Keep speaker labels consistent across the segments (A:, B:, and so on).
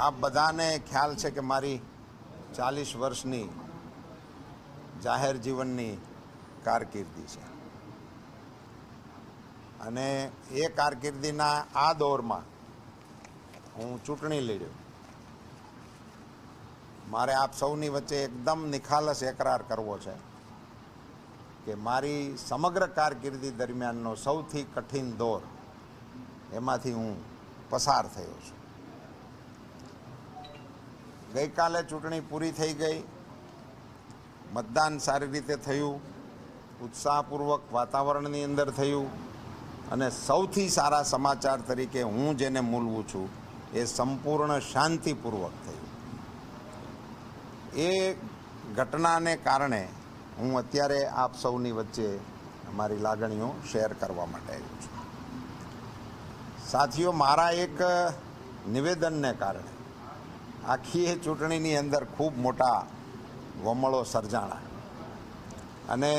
A: આપ બધાને ખ્યાલ છે કે મારી 40 વર્ષની જાહેર જીવનની કારકિર્દી છે અને એ કારકિર્દીના આ દોરમાં હું ચૂંટણી લડ્યો. મારે આપ સૌની વચ્ચે એકદમ નિખાલસ એકરાર કરવો છે કે મારી સમગ્ર કારકિર્દી દરમિયાનનો સૌથી કઠિન દોર એમાંથી હું પસાર થયો છું. ગઈકાલે ચૂંટણી પૂરી થઈ ગઈ, મતદાન સારી રીતે થયું, ઉત્સાહપૂર્વક વાતાવરણની અંદર થયું અને સૌથી સારા સમાચાર તરીકે હું જેને મૂલવું છું એ સંપૂર્ણ શાંતિપૂર્વક થયું. એ ઘટનાને કારણે હું અત્યારે આપ સૌની વચ્ચે મારી લાગણીઓ શેર કરવા માટે આવ્યો છું. સાથીઓ, મારા એક નિવેદનને કારણે આખી એ ચૂંટણીની અંદર ખૂબ મોટા વમળો સર્જાણા અને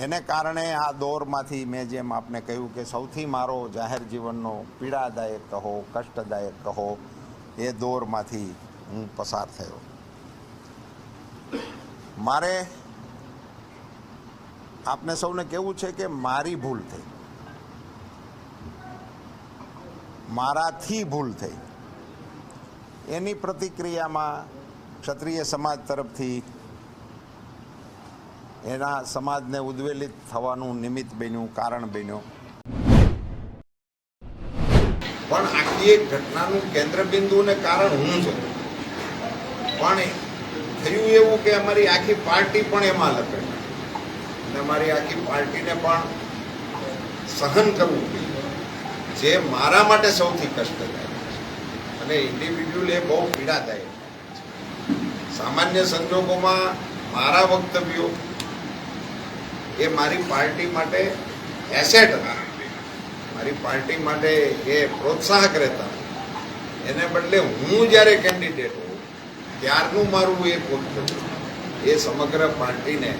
A: એને કારણે આ દોરમાંથી મેં જેમ આપને કહ્યું કે સૌથી મારો જાહેર જીવનનો પીડાદાયક કહો, કષ્ટદાયક કહો, એ દોરમાંથી હું પસાર થયો. મારે આપને સૌને કહેવું છે કે મારી ભૂલ થઈ, મારાથી ભૂલ થઈ. એની પ્રતિક્રિયામાં ક્ષત્રિય સમાજ તરફથી એના સમાજને ઉદ્વેલિત થવાનું નિમિત્ત બન્યું, કારણ બન્યો. પણ આખી એક ઘટનાનું કેન્દ્રબિંદુ ને કારણ હું છું. પણ થયું એવું કે અમારી આખી પાર્ટી પણ એમાં લપેટ અને અમારી આખી પાર્ટીને પણ સહન કરવું પડ્યું, જે મારા માટે સૌથી કષ્ટદાયક અને ઇન્ડિવિડ્યુઅલ એ બહુ પીડાદાયક. સામાન્ય સંજોગોમાં મારા વક્તવ્યો એ મારી પાર્ટી માટે એસેટ હતા, મારી પાર્ટી માટે એ પ્રોત્સાહક રહેતા. એને બદલે હું જ્યારે કેન્ડિડેટ હોઉં ત્યારનું મારું એ વક્તવ્ય એ સમગ્ર પાર્ટીને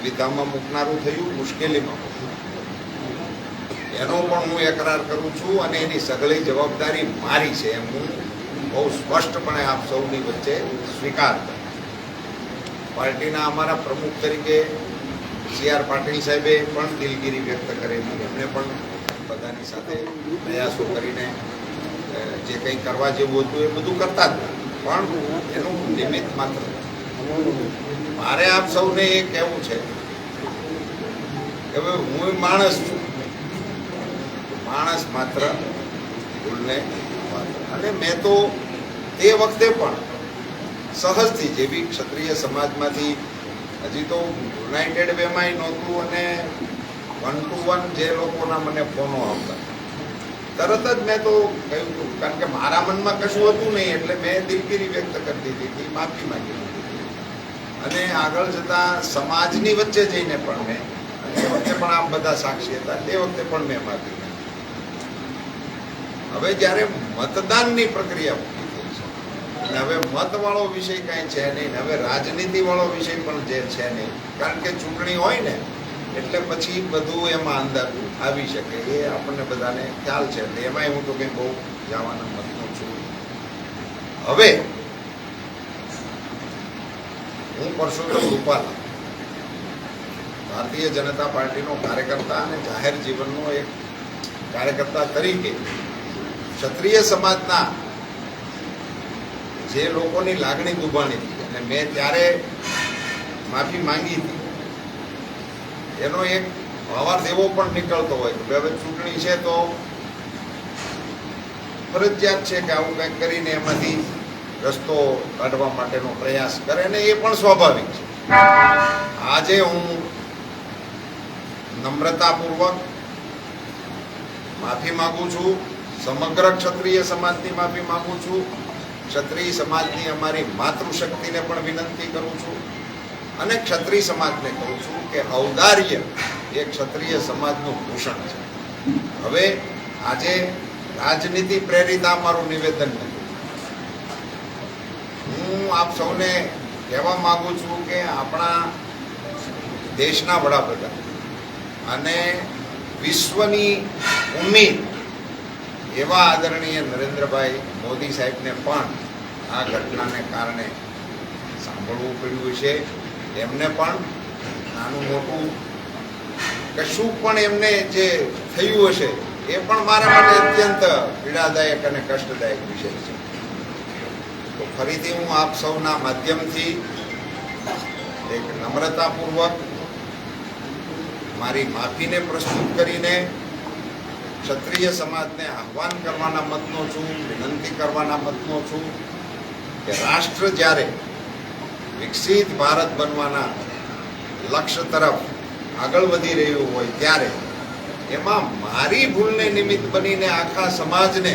A: વિધામાં મૂકનારું થયું, મુશ્કેલીમાં મૂક્યું. એનો પણ હું એકરાર કરું છું અને એની સઘળી જવાબદારી મારી છે એમ હું બહુ સ્પષ્ટપણે આપ સૌની વચ્ચે સ્વીકાર કરું. પાર્ટીના અમારા પ્રમુખ તરીકે CR પાટીલ સાહેબે પણ દિલગીરી વ્યક્ત કરેલી. એમણે પણ બધાની સાથે પ્રયાસો કરીને જે કંઈ કરવા જેવું હતું એ બધું કરતા જ, પણ એનું નિમિત્ત માત્ર. મારે આપ સૌને એ કહેવું છે કે હવે હું માણસ છું, માણસ માત્ર ભૂલને અને મેં તો તે વખતે પણ સહજથી જેવી ક્ષત્રિય સમાજમાંથી હજી તો યુનાઇટેડ વેમાંય નહોતું અને 1 to 1 જે લોકોના મને ફોનો આવતા તરત જ મેં તો કહ્યું હતું, કારણ કે મારા મનમાં કશું હતું નહીં એટલે મેં દિલગીરી વ્યક્ત કરી દીધી હતી, માફી માંગી દીધી અને આગળ જતા સમાજની વચ્ચે જઈને પણ મેં એ વખતે પણ આપ બધા સાક્ષી હતા, તે વખતે પણ મેં માફી માંગી. હવે જ્યારે મતદાનની પ્રક્રિયા પૂરી થઈ છે અને હવે મતવાળો વિષય કાંઈ છે નહીં, હવે રાજનીતિવાળો વિષય પણ જે છે નહીં, કારણ કે ચૂંટણી હોય ને એટલે પછી બધું એમાં અંદર આવી શકે એ આપણને બધાને ખ્યાલ છે. એટલે એમાંય હું તો કંઈ બહુ જવાના મતનો છું. હવે હું પરસોત્તમ રૂપાલા ભારતીય જનતા પાર્ટીનો કાર્યકર્તા અને જાહેર જીવનનો એક કાર્યકર્તા તરીકે ક્ષત્રિય સમાજના જે લોકોની લાગણી દુભાણી હતી અને મેં ત્યારે માફી માંગી હતી, એનો એક ભાવાર્થ એવો પણ નીકળતો હોય કે હવે ચૂંટણી છે તો ફરજિયાત છે કે આવું કંઈક કરીને એમાંથી રસ્તો કાઢવા માટેનો પ્રયાસ કરે ને એ પણ સ્વાભાવિક છે. આજે હું નમ્રતાપૂર્વક માફી માંગુ છું, સમગ્ર ક્ષત્રિય સમાજની માફી માંગુ છું, ક્ષત્રિય સમાજની અમારી માતૃશક્તિને પણ વિનંતી કરું છું અને ક્ષત્રિય સમાજને કહું છું કે ઔદાર્ય એ ક્ષત્રિય સમાજનું ભૂષણ છે. હવે આજે રાજનીતિ પ્રેરિત મારું નિવેદન નથી. હું આપ સૌને કહેવા માંગુ છું કે આપણા દેશના વડાપ્રધાન અને વિશ્વની ઉમ્મીદ એવા આદરણીય નરેન્દ્રભાઈ મોદી સાહેબને પણ આ ઘટનાને કારણે સાંભળવું પડ્યું છે. એમને પણ નાનું મોટું કશું પણ એમને જે થયું હશે એ પણ મારા માટે અત્યંત પીડાદાયક અને કષ્ટદાયક વિષય છે. તો ફરીથી હું આપ સૌના માધ્યમથી એક નમ્રતાપૂર્વક મારી માફીને પ્રસ્તુત કરીને ક્ષત્રિય સમાજને આહ્વાન કરવાના મતનો છું, વિનંતી કરવાના મતનો છું કે રાષ્ટ્ર જ્યારે વિકસિત ભારત બનવાના લક્ષ્ય તરફ આગળ વધી રહ્યું હોય ત્યારે એમાં મારી ભૂલને નિમિત્ત બનીને આખા સમાજને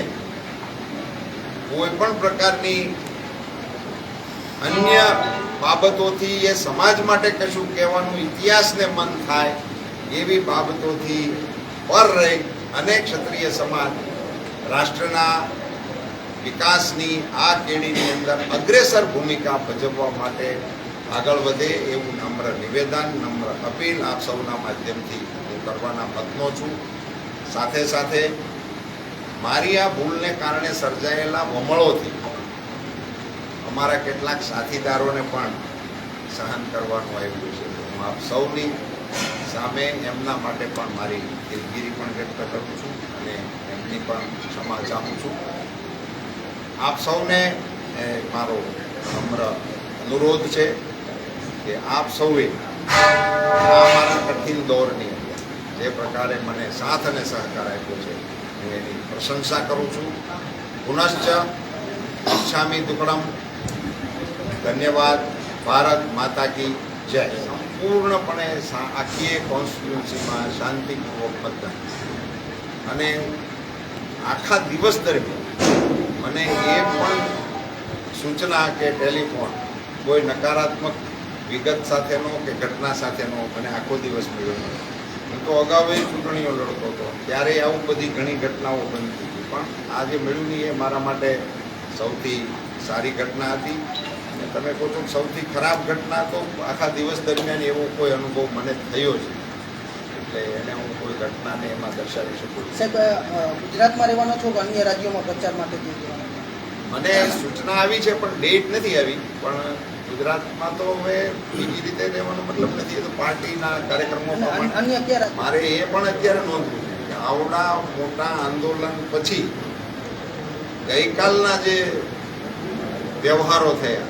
A: કોઈ પણ પ્રકારની અન્ય બાબતોથી એ સમાજ માટે કશું કહેવાનું ઇતિહાસને મન થાય એવી બાબતોથી પર રહી અને ક્ષત્રિય સમાજ રાષ્ટ્રના વિકાસની આ કેડીની અંદર અગ્રેસર ભૂમિકા ભજવવા માટે આગળ વધે એવું નમ્ર નિવેદન, નમ્ર અપીલ આપ સૌના માધ્યમથી હું કરવાના મતનો છું. સાથે સાથે મારી આ ભૂલને કારણે સર્જાયેલા વમળોથી અમારા કેટલાક સાથીદારોને પણ સહન કરવાનું આવ્યું છે. હું આપ સૌની સામે એમના માટે પણ મારી દિલગીરી પણ વ્યક્ત કરું છું અને એમની પણ ક્ષમા ચાહું છું. આપ સૌને મારો નમ્ર અનુરોધ છે કે આપ સૌએ આ મારા કઠિન દોરની અંદર જે પ્રકારે મને સાથ અને સહકાર આપ્યો છે હું એની પ્રશંસા કરું છું. પુનશ્ચ ઈચ્છામી દુક્કડમ. ધન્યવાદ. ભારત માતા કી જય. સંપૂર્ણપણે આખી કોન્સ્ટિટ્યુન્સીમાં શાંતિપૂર્વક મતદાન અને આખા દિવસ દરમિયાન મને એ પણ સૂચના કે ટેલિફોન કોઈ નકારાત્મક વિગત સાથેનો કે ઘટના સાથેનો મને આખો દિવસ મળ્યો. હું તો અગાઉ ચૂંટણીઓ લડતો હતો ત્યારે આવું બધી ઘણી ઘટનાઓ બનતી હતી, પણ આ જે મળ્યું નહીં એ મારા માટે સૌથી સારી ઘટના હતી. અને તમે કહો છો સૌથી ખરાબ ઘટના તો આખા દિવસ દરમિયાન એવો કોઈ અનુભવ મને થયો છે એટલે એને હું કોઈ ઘટનાને એમાં દર્શાવી શકું.
B: સાહેબ, ગુજરાતમાં રહેવાનો છો કે અન્ય રાજ્યોમાં પ્રચાર માટે?
A: મને સૂચના આવી છે પણ ડેટ નથી આવી. પણ ગુજરાતમાં તો હવે બીજી રીતે રહેવાનો મતલબ નથી. એ તો પાર્ટીના કાર્યક્રમો
B: અન્ય ક્યારે
A: મારે એ પણ અત્યારે નોંધવું છે કે આવડા મોટા આંદોલન પછી ગઈકાલના જે વ્યવહારો થયા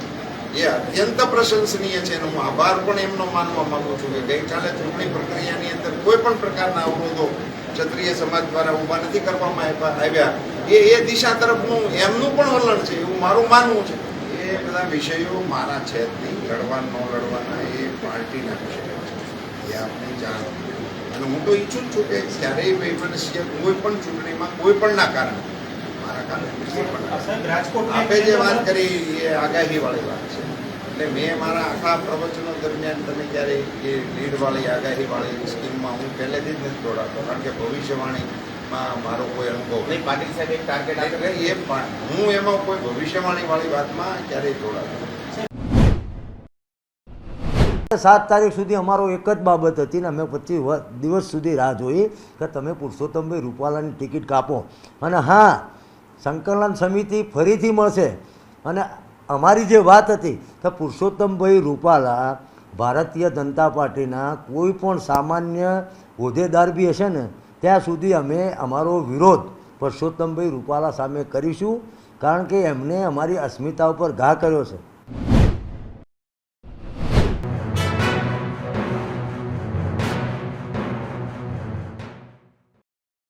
A: એ અત્યંત પ્રશંસનીય છે. હું આભાર પણ એમનો માનવા માંગુ છું કે ગઈકાલે ચૂંટણી પ્રક્રિયાની અંદર કોઈ પણ પ્રકારના અવરોધો ક્ષત્રિય સમાજ દ્વારા ઊભા નથી કરવામાં આવ્યા. એ દિશા તરફનું એમનું પણ વલણ છે એવું મારું માનવું છે. એ બધા વિષયો મારા છે જ નહીં. લડવા ન લડવાના એ પાર્ટીના વિષયો છે, એ આપને જાણ. અને હું તો ઈચ્છું જ છું કે ક્યારેય વૈમનસ્ય કોઈ પણ ચૂંટણીમાં કોઈ પણના કારણે મારા કારણે આપે જે વાત કરી એ આગાહીવાળી વાત છે. એટલે મેં મારા આખા પ્રવચનો દરમિયાન તમે ક્યારેય એ લીડવાળી આગાહીવાળી સ્કીમમાં હું પહેલેથી જ નથી જોડાતો, કારણ કે ભવિષ્યવાણીમાં મારો કોઈ અનુભવ નહીં. પાટીલ સાહેબ એક ટાર્ગેટ આપે એ પણ હું એમાં કોઈ ભવિષ્યવાણીવાળી વાતમાં ક્યારેય જોડાતો.
C: 7 તારીખ સુધી અમારો એક જ બાબત હતી ને અમે 25 દિવસ સુધી રાહ જોઈ કે તમે પુરુષોત્તમભાઈ રૂપાલાની ટિકિટ કાપો. અને હા, સંકલન સમિતિ ફરીથી મળશે. અને અમારી જે વાત હતી કે પુરુષોત્તમભાઈ રૂપાલા ભારતીય જનતા પાર્ટીના કોઈ પણ સામાન્ય હોદ્દેદાર બી હશે ને ત્યાં સુધી અમે અમારો વિરોધ પુરુષોત્તમભાઈ રૂપાલા સામે કરીશું, કારણ કે એમને અમારી અસ્મિતા ઉપર ઘા કર્યો છે.